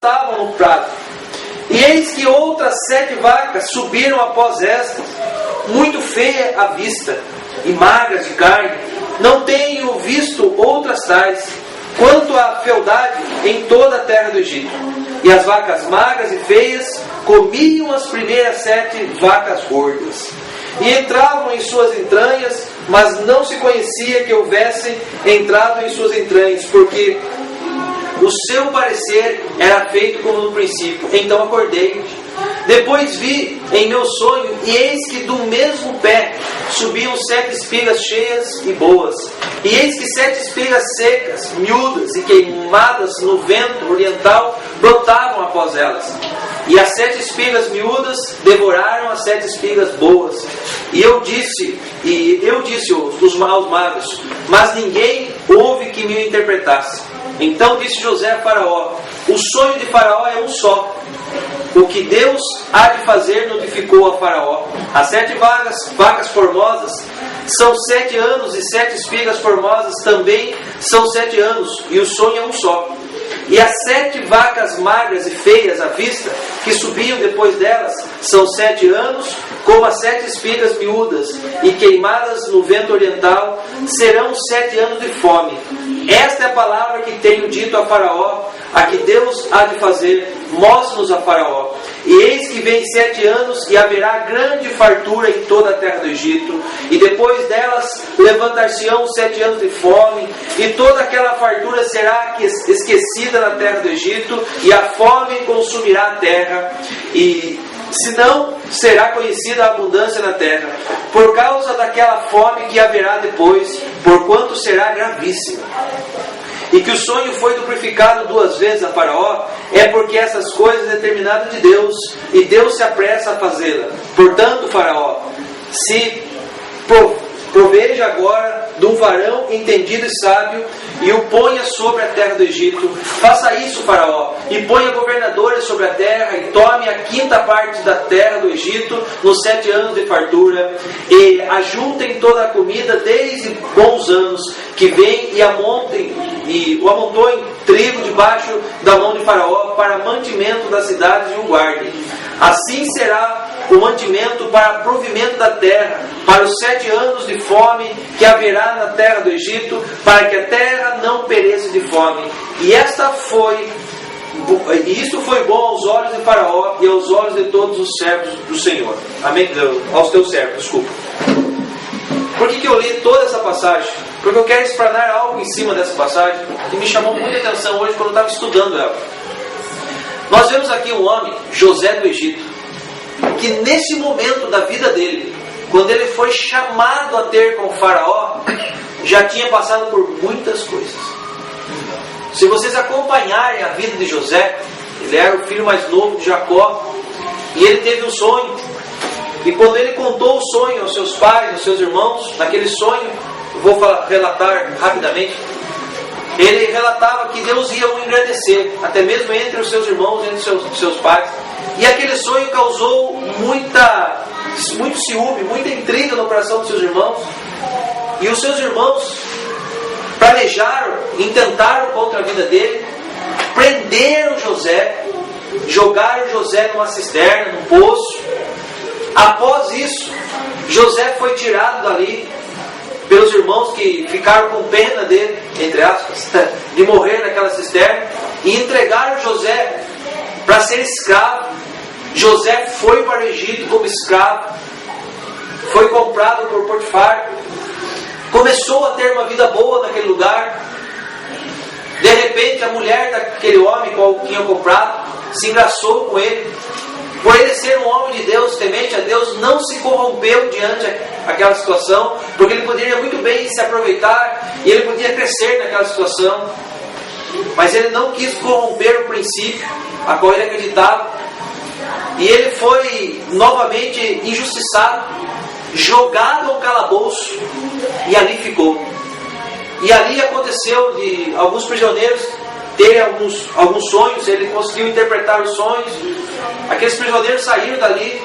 estavam no prado. E eis que outras 7 vacas subiram após estas, muito feia à vista, e magras de carne. Não tenho visto outras tais, quanto à fealdade em toda a terra do Egito. E as vacas magras e feias comiam as primeiras 7 vacas gordas. E entravam em suas entranhas, mas não se conhecia que houvessem entrado em suas entranhas, porque o seu parecer era feito como no princípio. Então acordei. Depois vi em meu sonho, e eis que do mesmo pé subiam 7 espigas cheias e boas. E eis que 7 espigas secas, miúdas e queimadas no vento oriental, brotavam após elas. E as 7 espigas miúdas devoraram as 7 espigas boas. E eu disse os maus magos, mas ninguém houve que me interpretasse. Então disse José a Faraó: o sonho de Faraó é um só. O que Deus há de fazer notificou a Faraó. As 7 vacas formosas são 7 anos, e 7 espigas formosas também são 7 anos, e o sonho é um só. E as 7 vacas magras e feias à vista, que subiam depois delas, são 7 anos, como as 7 espigas miúdas e queimadas no vento oriental, serão 7 anos de fome. Esta é a palavra que tenho dito a Faraó, a que Deus há de fazer. Mostre-nos a Faraó. E eis que vem 7 anos, e haverá grande fartura em toda a terra do Egito. E depois delas levantar-se-ão 7 anos de fome, e toda aquela fartura será esquecida na terra do Egito, e a fome consumirá a terra, e senão será conhecida a abundância na terra, por causa daquela fome que haverá depois, porquanto será gravíssima. E que o sonho foi duplificado 2 vezes a Faraó, é porque essas coisas determinadas de Deus, e Deus se apressa a fazê-la. Portanto, Faraó, se proveja agora de um varão entendido e sábio, e o ponha sobre a terra do Egito. Faça isso, Faraó, e ponha governadores sobre a terra, e tome a 5ª parte da terra do Egito nos 7 anos de fartura, e ajuntem toda a comida desde bons anos, que vem e o amontoem trigo debaixo da mão de Faraó, para mantimento das cidades e o guardem. Assim será o mantimento para provimento da terra, para os 7 anos de fome que haverá na terra do Egito, para que a terra não pereça de fome. E isto foi bom aos olhos de Faraó e aos olhos de todos os servos do Senhor. Amém? Aos teus servos, desculpa. Por que eu li toda essa passagem? Porque eu quero explanar algo em cima dessa passagem que me chamou muita atenção hoje quando eu estava estudando ela. Nós vemos aqui um homem, José do Egito, que nesse momento da vida dele, quando ele foi chamado a ter com o Faraó, já tinha passado por muitas coisas. Se vocês acompanharem a vida de José, ele era o filho mais novo de Jacó, e ele teve um sonho. E quando ele contou o sonho aos seus pais, aos seus irmãos, naquele sonho, eu vou relatar rapidamente, ele relatava que Deus ia o engrandecer, até mesmo entre os seus irmãos, entre os seus pais. E aquele sonho causou muito ciúme, muita intriga no coração dos seus irmãos. E os seus irmãos planejaram, intentaram contra a vida dele, prenderam José, jogaram José numa cisterna, num poço. Após isso, José foi tirado dali pelos irmãos que ficaram com pena dele, entre aspas, de morrer naquela cisterna, e entregaram José para ser escravo. José foi para o Egito como escravo, foi comprado por Potifar, começou a ter uma vida boa naquele lugar. De repente a mulher daquele homem que tinha comprado se engraçou com ele. Por ele ser um homem de Deus, temente a Deus, não se corrompeu diante daquela situação, porque ele poderia muito bem se aproveitar e ele podia crescer naquela situação, mas ele não quis corromper o princípio a qual ele acreditava, e ele foi novamente injustiçado, jogado ao calabouço, e ali ficou. E ali aconteceu de alguns prisioneiros terem alguns sonhos, ele conseguiu interpretar os sonhos. Aqueles prisioneiros saíram dali,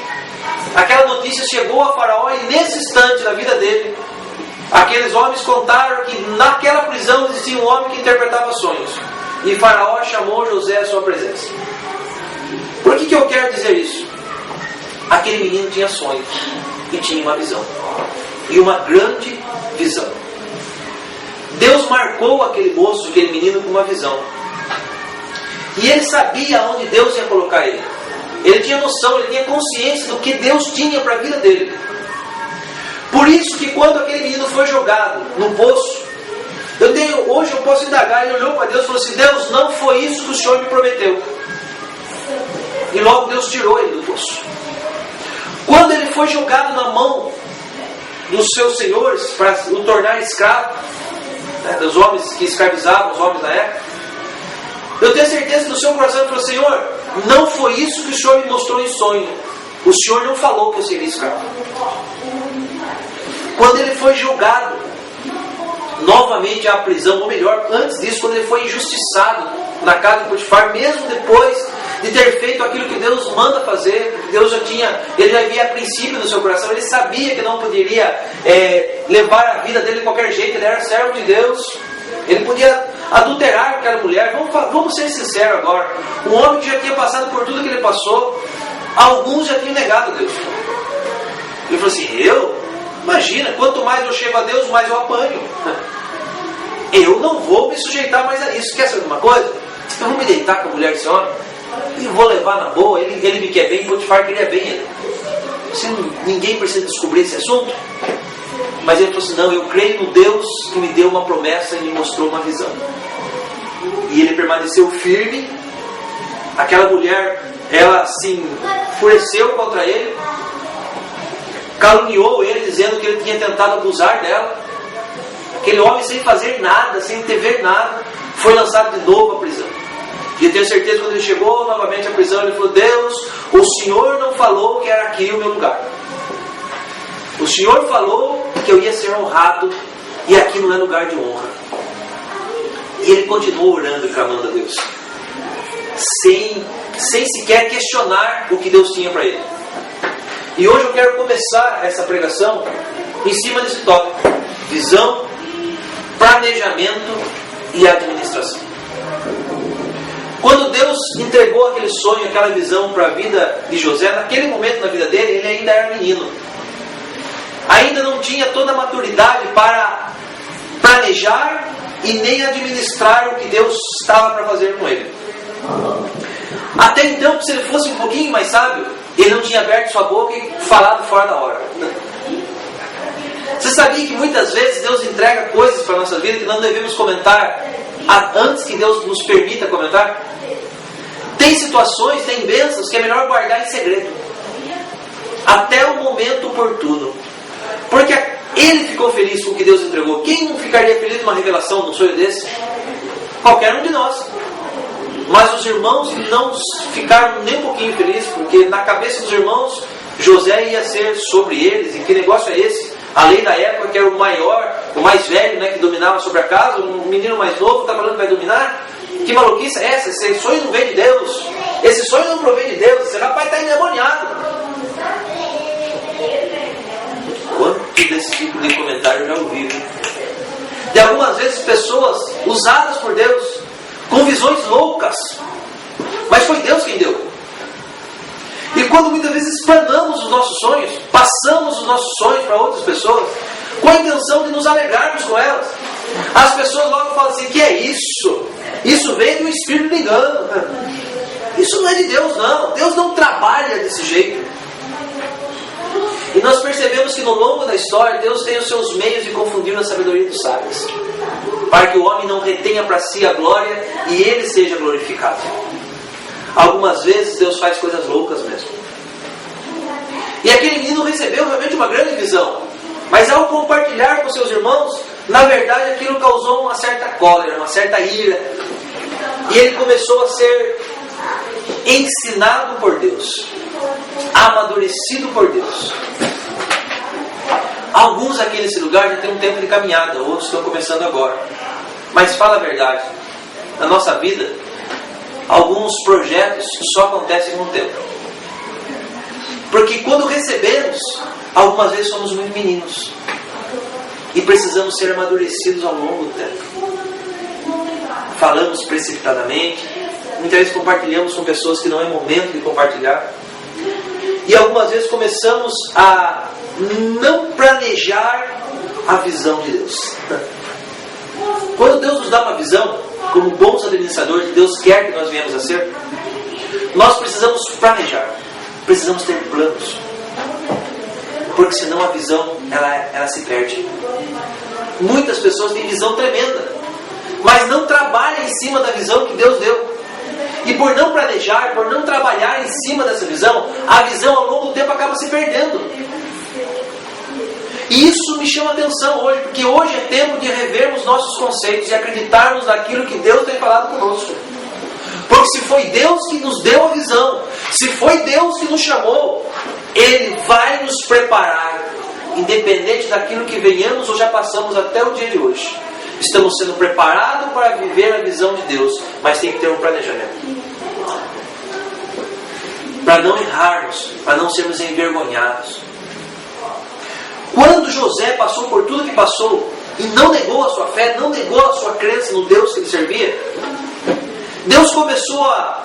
aquela notícia chegou a Faraó, e nesse instante da vida dele, aqueles homens contaram que naquela prisão existia um homem que interpretava sonhos. e Faraó chamou José à sua presença. Por que eu quero dizer isso? Aquele menino tinha sonhos e tinha uma visão. E uma grande visão. Deus marcou aquele moço, aquele menino com uma visão. E ele sabia onde Deus ia colocar ele. Ele tinha noção, ele tinha consciência do que Deus tinha para a vida dele. Por isso que quando aquele menino foi jogado no poço, hoje eu posso indagar, ele olhou para Deus e falou assim: Deus, não foi isso que o Senhor me prometeu. E logo Deus tirou ele do poço. Quando ele foi jogado na mão dos seus senhores para o tornar escravo, né, dos homens que escravizavam os homens na época, eu tenho certeza que no seu coração ele falou: Senhor, não foi isso que o Senhor me mostrou em sonho. O Senhor não falou que eu seria escravo. Quando ele foi julgado novamente à prisão, ou melhor, antes disso, quando ele foi injustiçado na casa de Potifar, mesmo depois de ter feito aquilo que Deus manda fazer, ele já havia a princípio no seu coração, ele sabia que não poderia levar a vida dele de qualquer jeito, ele era servo de Deus, ele podia adulterar com aquela mulher. Vamos ser sinceros agora, um homem que já tinha passado por tudo que ele passou, alguns já tinham negado a Deus. Ele falou assim: imagina, quanto mais eu chego a Deus, mais eu apanho. Eu não vou me sujeitar mais a isso. Quer saber uma coisa? Eu vou me deitar com a mulher desse homem e vou levar na boa. Ele me quer bem, Potifar queria bem ele. Ninguém precisa descobrir esse assunto. Mas ele falou assim: não, eu creio no Deus que me deu uma promessa e me mostrou uma visão. E ele permaneceu firme. Aquela mulher, ela se enfureceu contra ele, caluniou ele, dizendo que ele tinha tentado abusar dela. Aquele homem, sem fazer nada, sem ver nada, foi lançado de novo à prisão. E eu tenho certeza que quando ele chegou novamente à prisão, ele falou: Deus, o Senhor não falou que era aqui o meu lugar. O Senhor falou que eu ia ser honrado, e aqui não é lugar de honra. E ele continuou orando e clamando a Deus, sem sequer questionar o que Deus tinha para ele. E hoje eu quero começar essa pregação em cima desse tópico: visão, planejamento e administração. Quando Deus entregou aquele sonho, aquela visão para a vida de José, naquele momento na vida dele, ele ainda era menino. Ainda não tinha toda a maturidade para planejar e nem administrar o que Deus estava para fazer com ele. Até então, se ele fosse um pouquinho mais sábio, ele não tinha aberto sua boca e falado fora da hora. Você sabia que muitas vezes Deus entrega coisas para a nossa vida que não devemos comentar antes que Deus nos permita comentar? Tem situações, tem bênçãos que é melhor guardar em segredo, até o momento oportuno. Porque ele ficou feliz com o que Deus entregou. Quem não ficaria feliz numa revelação, num sonho desse? Qualquer um de nós. Mas os irmãos não ficaram nem um pouquinho felizes, porque na cabeça dos irmãos, José ia ser sobre eles. E que negócio é esse? A lei da época, que era o maior, o mais velho, né, que dominava sobre a casa, um menino mais novo está falando que vai dominar? Que maluquice é essa? Esse sonho não vem de Deus. Esse sonho não provém de Deus. Esse rapaz está endemoniado. Quanto desse tipo de comentário eu já ouvi? De algumas vezes pessoas usadas por Deus com visões loucas, mas foi Deus quem deu. E quando muitas vezes explanamos os nossos sonhos, passamos os nossos sonhos para outras pessoas, com a intenção de nos alegrarmos com elas, as pessoas logo falam assim: que é isso? Isso vem de um espírito de engano. Isso não é de Deus, não. Deus não trabalha desse jeito. E nós percebemos que no longo da história, Deus tem os seus meios de confundir a sabedoria dos sábios, para que o homem não retenha para si a glória e ele seja glorificado. Algumas vezes Deus faz coisas loucas mesmo. E aquele menino recebeu realmente uma grande visão, mas ao compartilhar com seus irmãos, na verdade aquilo causou uma certa cólera, uma certa ira. E ele começou a ser ensinado por Deus, amadurecido por Deus. Alguns aqui nesse lugar já têm um tempo de caminhada, outros estão começando agora. Mas fala a verdade, na nossa vida, alguns projetos só acontecem com o tempo. Porque quando recebemos, algumas vezes somos muito meninos e precisamos ser amadurecidos ao longo do tempo. falamos precipitadamente, muitas vezes compartilhamos com pessoas que não é momento de compartilhar, e algumas vezes começamos a não planejar a visão de Deus. Quando Deus nos dá uma visão, como bons administradores, Deus quer que nós venhamos a ser, nós precisamos planejar, precisamos ter planos, porque senão a visão ela se perde. Muitas pessoas têm visão tremenda, mas não trabalham em cima da visão que Deus deu. E por não planejar, por não trabalhar em cima dessa visão, a visão ao longo do tempo acaba se perdendo. E isso me chama a atenção hoje, porque hoje é tempo de revermos nossos conceitos e acreditarmos naquilo que Deus tem falado conosco. Porque se foi Deus que nos deu a visão, se foi Deus que nos chamou, Ele vai nos preparar, independente daquilo que venhamos ou já passamos até o dia de hoje. Estamos sendo preparados para viver a visão de Deus, mas tem que ter um planejamento. Para não errarmos, para não sermos envergonhados. Quando José passou por tudo que passou e não negou a sua fé, não negou a sua crença no Deus que ele servia, Deus começou a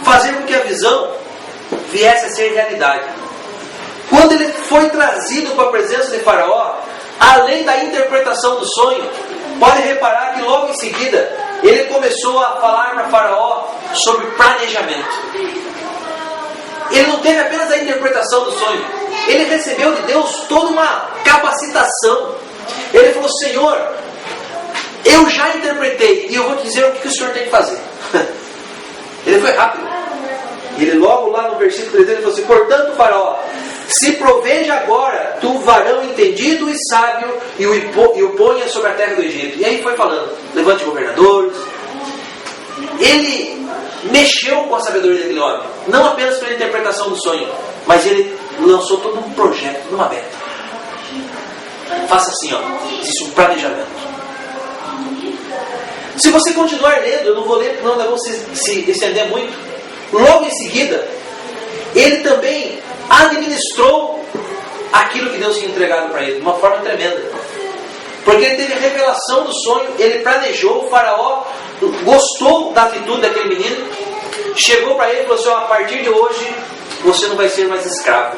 fazer com que a visão viesse a ser realidade. Quando ele foi trazido para a presença de Faraó, além da interpretação do sonho, pode reparar que logo em seguida ele começou a falar para Faraó sobre planejamento. Ele não teve apenas a interpretação do sonho, ele recebeu de Deus toda uma capacitação. Ele falou: Senhor, eu já interpretei e eu vou te dizer o que o Senhor tem que fazer. Ele foi rápido. Ele logo lá no versículo 3 ele falou assim: portanto, Faraó, se proveja agora tu varão entendido e sábio e o ponha sobre a terra do Egito. E aí foi falando, levante governadores. Ele mexeu com a sabedoria daquele homem, não apenas pela interpretação do sonho, mas ele lançou todo um projeto, uma meta. Faça assim, existe um planejamento. Se você continuar lendo, eu não vou ler, não vou se estender muito. Logo em seguida, ele também administrou aquilo que Deus tinha entregado para ele, de uma forma tremenda. Porque ele teve a revelação do sonho, ele planejou, o Faraó gostou da atitude daquele menino, chegou para ele e falou assim: a partir de hoje, você não vai ser mais escravo.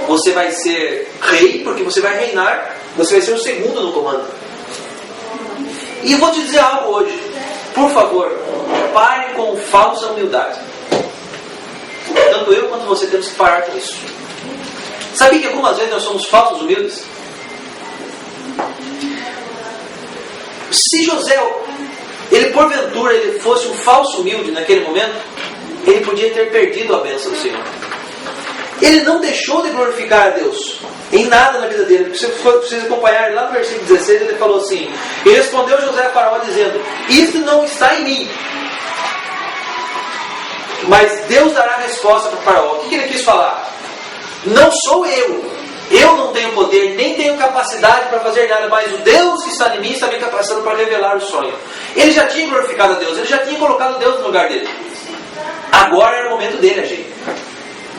Você vai ser rei, porque você vai reinar, você vai ser o segundo no comando. E eu vou te dizer algo hoje, por favor, pare com falsa humildade. Tanto eu quanto você temos que parar com isso. Sabia que algumas vezes nós somos falsos humildes? Se José, ele porventura ele fosse um falso humilde naquele momento, ele podia ter perdido a bênção do Senhor. Ele não deixou de glorificar a Deus em nada na vida dele. Você precisa acompanhar lá no versículo 16, ele falou assim: e respondeu José a Faraó dizendo: isto não está em mim, mas Deus dará resposta para o Faraó. O que ele quis falar? Não sou eu não tenho poder, nem tenho capacidade para fazer nada, mas o Deus que está em mim está me capacitando para revelar o sonho. Ele já tinha glorificado a Deus, ele já tinha colocado Deus no lugar dele. Agora era o momento dele agir.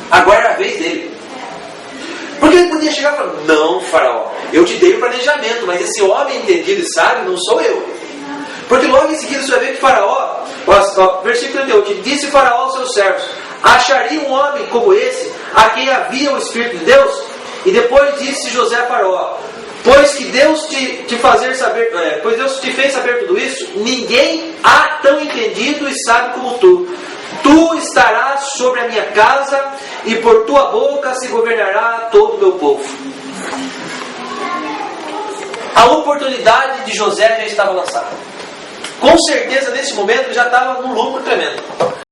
Agora era a vez dele. Porque ele podia chegar e falar: não, Faraó, eu te dei o planejamento, mas esse homem entendido e sábio não sou eu. Porque logo em seguida você vai ver que Faraó, versículo 38, disse Faraó aos seus servos: acharia um homem como esse, a quem havia o Espírito de Deus? E depois disse José a Faraó: pois Deus te fez saber tudo isso, ninguém há tão entendido e sábio como tu. Tu estarás sobre a minha casa, e por tua boca se governará todo o meu povo. A oportunidade de José já estava lançada. Com certeza, nesse momento, ele já estava num lucro tremendo.